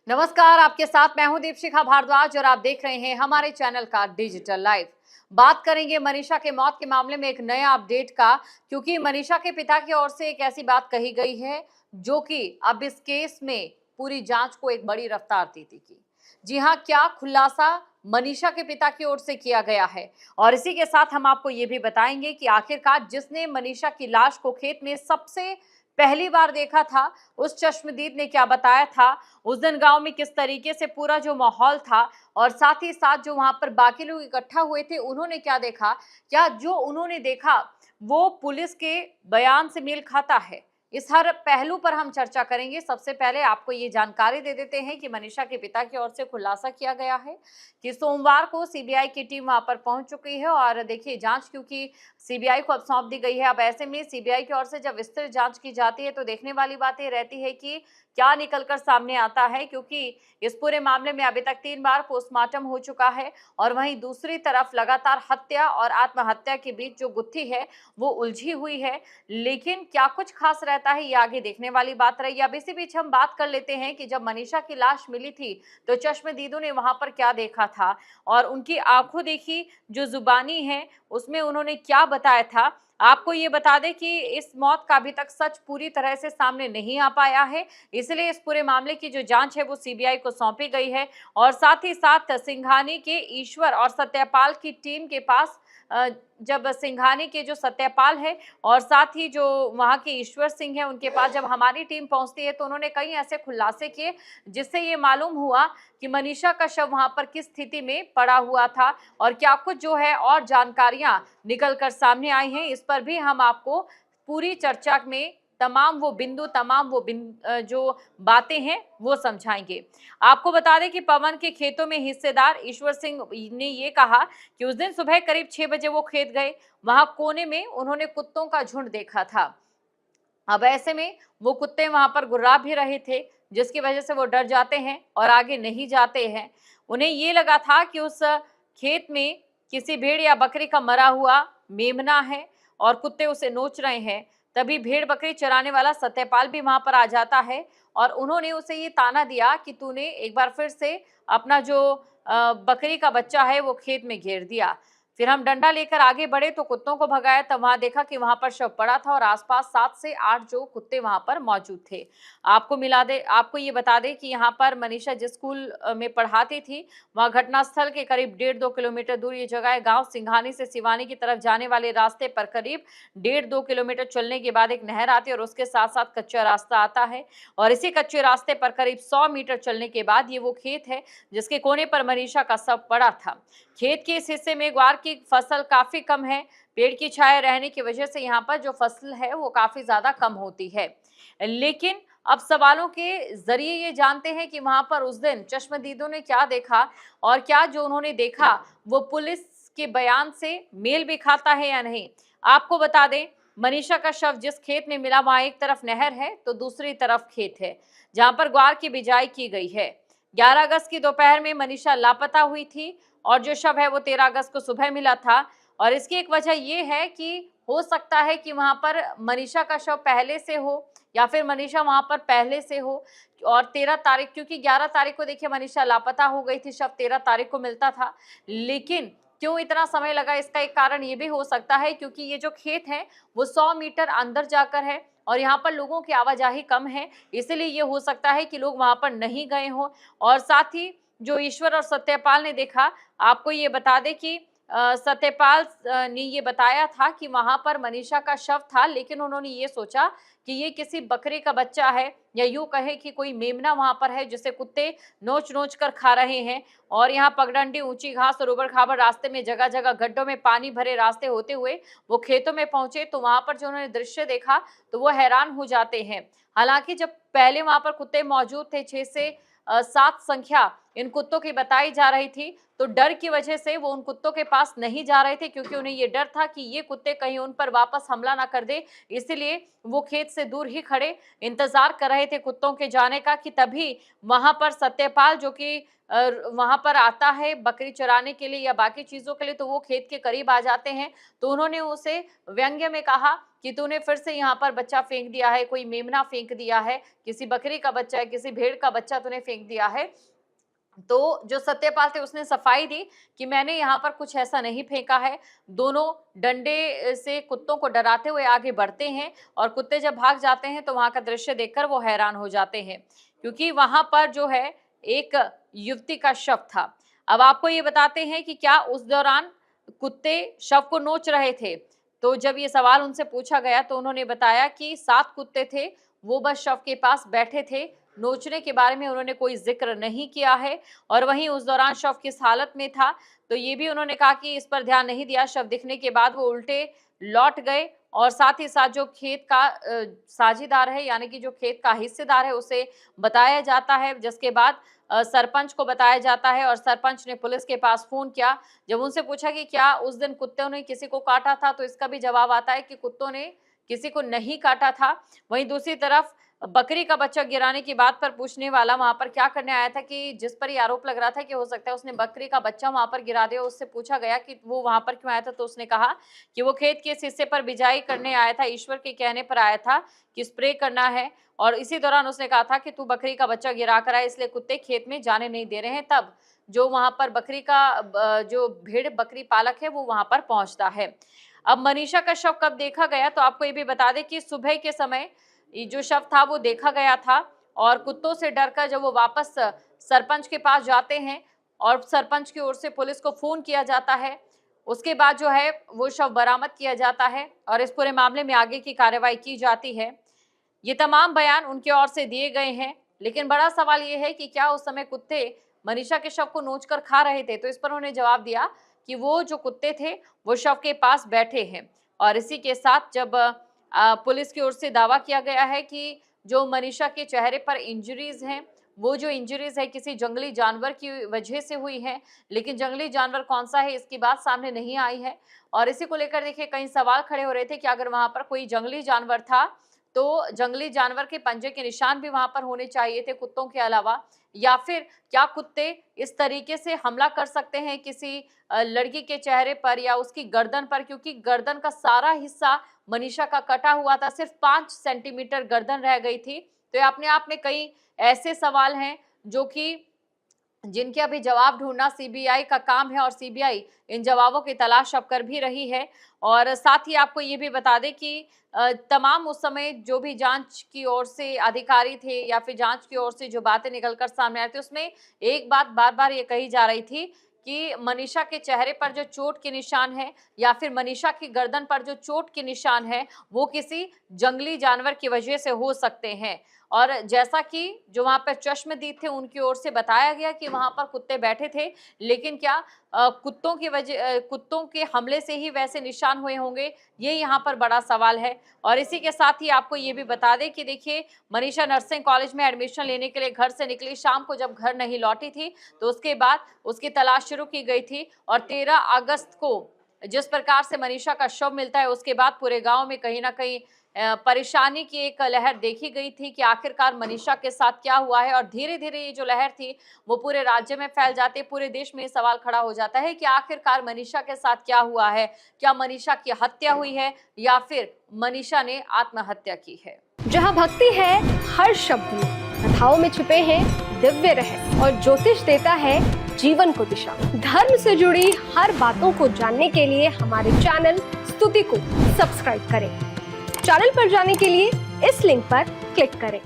नमस्कार, आपके साथ मैं हूं दीपशिखा भारद्वाज और आप देख रहे हैं हमारे चैनल का डिजिटल लाइव। बात करेंगे मनीषा के मौत के मामले में एक नया अपडेट का, क्योंकि मनीषा के पिता की ओर से एक ऐसी बात कही गई है जो कि अब इस केस में पूरी जांच को एक बड़ी रफ्तार देती की। जी हां, क्या खुलासा मनीषा के पिता की ओर से किया गया है और इसी के साथ हम आपको ये भी बताएंगे कि आखिरकार जिसने मनीषा की लाश को खेत में सबसे पहली बार देखा था, उस चश्मदीद ने क्या बताया था, उस दिन गांव में किस तरीके से पूरा जो माहौल था और साथ ही साथ जो वहां पर बाकी लोग इकट्ठा हुए थे उन्होंने क्या देखा, क्या जो उन्होंने देखा वो पुलिस के बयान से मेल खाता है। इस हर पहलू पर हम चर्चा करेंगे। सबसे पहले आपको ये जानकारी दे देते हैं कि मनीषा के पिता की ओर से खुलासा किया गया है कि सोमवार को सीबीआई की टीम वहां पर पहुंच चुकी है और देखिए जांच क्योंकि सीबीआई को अब सौंप दी गई है। अब ऐसे में सीबीआई की ओर से जब विस्तृत जांच की जाती है तो देखने वाली बात ये रहती है कि क्या निकलकर सामने आता है, क्योंकि इस पूरे मामले में अभी तक 3 बार पोस्टमार्टम हो चुका है और वहीं दूसरी तरफ लगातार हत्या और आत्महत्या के बीच जो गुत्थी है वो उलझी हुई है। लेकिन क्या कुछ खास रहता है, ये आगे देखने वाली बात रही। अब इसी बीच हम बात कर लेते हैं कि जब मनीषा की लाश मिली थी तो चश्मदीदों ने वहां पर क्या देखा था और उनकी आंखों देखी जो जुबानी है उसमें उन्होंने क्या बताया था। आपको ये बता दें कि इस मौत का अभी तक सच पूरी तरह से सामने नहीं आ पाया है, इसलिए इस पूरे मामले की जो जांच है वो सीबीआई को सौंपी गई है और साथ ही साथ सिंघानी के ईश्वर और सत्यपाल की टीम के पास जब सिंघानी के जो सत्यपाल है और साथ ही जो वहां के ईश्वर सिंह है उनके पास जब हमारी टीम पहुंचती है तो उन्होंने कई ऐसे खुलासे किए जिससे ये मालूम हुआ कि मनीषा का शव वहां पर किस स्थिति में पड़ा हुआ था और क्या कुछ जो है और जानकारियां निकल कर सामने आई हैं। इस पर भी हम आपको पूरी चर्चा में तमाम वो बिंदु जो बातें हैं वो समझाएंगे। आपको बता दें कि पवन के खेतों में हिस्सेदार ईश्वर सिंह ने ये कहा कि उस दिन सुबह करीब 6 बजे वो खेत गए, वहां कोने में उन्होंने कुत्तों का झुंड देखा था। अब ऐसे में वो कुत्ते वहां पर गुर्रा भी रहे थे जिसकी वजह से वो डर जाते हैं और आगे नहीं जाते हैं। उन्हें ये लगा था कि उस खेत में किसी भेड़ या बकरी का मरा हुआ मेमना है और कुत्ते उसे नोच रहे हैं। तभी भेड़ बकरी चराने वाला सत्यपाल भी वहां पर आ जाता है और उन्होंने उसे ये ताना दिया कि तूने एक बार फिर से अपना जो बकरी का बच्चा है वो खेत में घेर दिया। फिर हम डंडा लेकर आगे बढ़े तो कुत्तों को भगाया, तब वहां देखा कि वहां पर शव पड़ा था और आसपास 7 से 8 जो कुत्ते वहां पर मौजूद थे। आपको ये बता दें कि यहाँ पर मनीषा जिस स्कूल में पढ़ाती थी वहां घटनास्थल के करीब 1.5-2 किलोमीटर दूर ये जगह है। गांव सिंघानी से सिवानी की तरफ जाने वाले रास्ते पर करीब 1.5-2 किलोमीटर चलने के बाद एक नहर आती है और उसके साथ साथ कच्चा रास्ता आता है और इसी कच्चे रास्ते पर करीब 100 मीटर चलने के बाद ये वो खेत है जिसके कोने पर मनीषा का शव पड़ा था। खेत के इस हिस्से में ग्वार की फसल काफी कम है। पेड़ की छाया रहने की वजह से यहाँ पर जो फसल है वो काफी ज्यादा कम होती है। लेकिन अब सवालों के जरिए ये जानते हैं कि वहां पर उस दिन चश्मदीदों ने क्या देखा और क्या जो उन्होंने देखा वो पुलिस के बयान से मेल भी खाता है या नहीं। आपको बता दें, मनीषा का शव जिस खेत में मिला वहां एक तरफ नहर है तो दूसरी तरफ खेत है जहां पर ग्वार की बिजाई की गई है। 11 अगस्त की दोपहर में मनीषा लापता हुई थी और जो शव है वो 13 अगस्त को सुबह मिला था और इसकी एक वजह ये है कि हो सकता है कि वहां पर मनीषा का शव पहले से हो या फिर मनीषा वहां पर पहले से हो और 13 तारीख, क्योंकि 11 तारीख को देखिए मनीषा लापता हो गई थी, शव 13 तारीख को मिलता था। लेकिन क्यों इतना समय लगा, इसका एक कारण ये भी हो सकता है क्योंकि ये जो खेत है वो 100 मीटर अंदर जाकर है और यहाँ पर लोगों की आवाजाही कम है, इसलिए ये हो सकता है कि लोग वहां पर नहीं गए हों। और साथ ही जो ईश्वर और सत्यपाल ने देखा, आपको ये बता दें कि सत्यपाल ने ये बताया था कि वहां पर मनीषा का शव था, लेकिन उन्होंने ये सोचा कि ये किसी बकरे का बच्चा है या यूं कहे कि कोई मेमना वहां पर है जिसे कुत्ते नोच नोच कर खा रहे हैं। और यहाँ पगडंडी, ऊंची घास और उबड़ खाबड़ रास्ते में जगह जगह गड्ढों में पानी भरे रास्ते होते हुए वो खेतों में पहुंचे तो वहां पर जो उन्होंने दृश्य देखा तो वो हैरान हो जाते हैं। हालांकि जब पहले वहां पर कुत्ते मौजूद थे, 6 से 7 संख्या इन कुत्तों की बताई जा रही थी, तो डर की वजह से वो उन कुत्तों के पास नहीं जा रहे थे क्योंकि उन्हें ये डर था कि ये कुत्ते कहीं उन पर वापस हमला ना कर दे, इसलिए वो खेत से दूर ही खड़े इंतजार कर रहे थे कुत्तों के जाने का कि तभी वहां पर सत्यपाल जो कि वहां पर आता है बकरी चराने के लिए या बाकी चीजों के लिए, तो वो खेत के करीब आ जाते हैं। तो उन्होंने उसे व्यंग्य में कहा कि तूने फिर से यहाँ पर बच्चा फेंक दिया है, कोई मेमना फेंक दिया है, किसी बकरी का बच्चा है, किसी भेड़ का बच्चा तूने फेंक दिया है। तो जो सत्यपाल थे उसने सफाई दी कि मैंने यहाँ पर कुछ ऐसा नहीं फेंका है। दोनों डंडे से कुत्तों को डराते हुए आगे बढ़ते हैं और कुत्ते जब भाग जाते हैं तो वहां का दृश्य देखकर वो हैरान हो जाते हैं, क्योंकि वहां पर जो है एक युवती का शव था। अब आपको ये बताते हैं कि क्या उस दौरान कुत्ते शव को नोच रहे थे। तो जब ये सवाल उनसे पूछा गया तो उन्होंने बताया कि 7 कुत्ते थे, वो बस शव के पास बैठे थे। नोचने के बारे में उन्होंने कोई जिक्र नहीं किया है। और वहीं उस दौरान शव किस हालत में था तो ये भी उन्होंने कहा कि इस पर ध्यान नहीं दिया। शव दिखने के बाद वो उल्टे लौट गए और साथ ही साथ जो खेत का साझीदार है, यानी कि जो खेत का हिस्सेदार है, उसे बताया जाता है, जिसके बाद सरपंच को बताया जाता है और सरपंच ने पुलिस के पास फोन किया। जब उनसे पूछा कि क्या उस दिन कुत्तों ने किसी को काटा था, तो इसका भी जवाब आता है कि कुत्तों ने किसी को नहीं काटा था। वहीं दूसरी तरफ बकरी का बच्चा गिराने की बात पर पूछने वाला वहां पर क्या करने आया था, कि जिस पर ये आरोप लग रहा था कि हो सकता है उसने बकरी का बच्चा वहां पर गिरा दिया, उससे पूछा गया कि वो वहां पर क्यों आया था, तो उसने कहा कि वो खेत के इस हिस्से पर बिजाई करने आया था, ईश्वर के कहने पर आया था कि स्प्रे करना है। और इसी दौरान उसने कहा था कि तू बकरी का बच्चा गिरा कर आया, इसलिए कुत्ते खेत में जाने नहीं दे रहे हैं। तब जो वहां पर बकरी का जो भेड़ बकरी पालक है वो वहां पर पहुंचता है। अब मनीषा का शव कब देखा गया, तो आपको ये भी बता दें कि सुबह के समय ये जो शव था वो देखा गया था। और कुत्तों से डरकर जब वो वापस सरपंच के पास जाते हैं और सरपंच की ओर से पुलिस को फोन किया जाता है, उसके बाद जो है वो शव बरामद किया जाता है और इस पूरे मामले में आगे की कार्रवाई की जाती है। ये तमाम बयान उनके ओर से दिए गए हैं, लेकिन बड़ा सवाल ये है कि क्या उस समय कुत्ते मनीषा के शव को नोचकर खा रहे थे। तो इस पर उन्होंने जवाब दिया कि वो जो कुत्ते थे वो शव के पास बैठे हैं। और इसी के साथ जब पुलिस की ओर से दावा किया गया है कि जो मनीषा के चेहरे पर इंजरीज हैं, वो जो इंजरीज है किसी जंगली जानवर की वजह से हुई है, लेकिन जंगली जानवर कौन सा है इसकी बात सामने नहीं आई है। और इसी को लेकर देखिए कई सवाल खड़े हो रहे थे कि अगर वहां पर कोई जंगली जानवर था तो जंगली जानवर के पंजे के निशान भी वहां पर होने चाहिए थे कुत्तों के अलावा, या फिर क्या कुत्ते इस तरीके से हमला कर सकते हैं किसी लड़की के चेहरे पर या उसकी गर्दन पर, क्योंकि गर्दन का सारा हिस्सा मनीषा का कटा हुआ था, सिर्फ 5 सेंटीमीटर गर्दन रह गई थी। तो ये अपने आप में कई ऐसे सवाल हैं जो कि जिनके अभी जवाब ढूंढना सीबीआई का काम है और सीबीआई इन जवाबों की तलाश अब कर भी रही है। और साथ ही आपको ये भी बता दें कि तमाम उस समय जो भी जांच की ओर से अधिकारी थे या फिर जांच की ओर से जो बातें निकलकर सामने आई थी, उसमें एक बात बार बार ये कही जा रही थी कि मनीषा के चेहरे पर जो चोट के निशान है या फिर मनीषा की गर्दन पर जो चोट के निशान है वो किसी जंगली जानवर की वजह से हो सकते हैं। और जैसा कि जो वहां पर चश्मदीद थे उनकी ओर से बताया गया कि वहां पर कुत्ते बैठे थे, लेकिन क्या कुत्तों की वजह कुत्तों के हमले से ही वैसे निशान हुए होंगे, ये यहाँ पर बड़ा सवाल है। और इसी के साथ ही आपको ये भी बता दें कि देखिए मनीषा नर्सिंग कॉलेज में एडमिशन लेने के लिए घर से निकली, शाम को जब घर नहीं लौटी थी तो उसके बाद उसकी तलाश शुरू की गई थी। और 13 अगस्त को जिस प्रकार से मनीषा का शव मिलता है उसके बाद पूरे गांव में कहीं ना कहीं परेशानी की एक लहर देखी गई थी कि आखिरकार मनीषा के साथ क्या हुआ है। और धीरे धीरे ये जो लहर थी वो पूरे राज्य में फैल जाती है, पूरे देश में सवाल खड़ा हो जाता है कि आखिरकार मनीषा के साथ क्या हुआ है, क्या मनीषा की हत्या हुई है या फिर मनीषा ने आत्महत्या की है। जहाँ भक्ति है हर शब्द में, कथाओं में छुपे हैं दिव्य रहस्य और ज्योतिष देता है जीवन को दिशा। धर्म से जुड़ी हर बातों को जानने के लिए हमारे चैनल स्तुति को सब्सक्राइब करें। चैनल पर जाने के लिए इस लिंक पर क्लिक करें।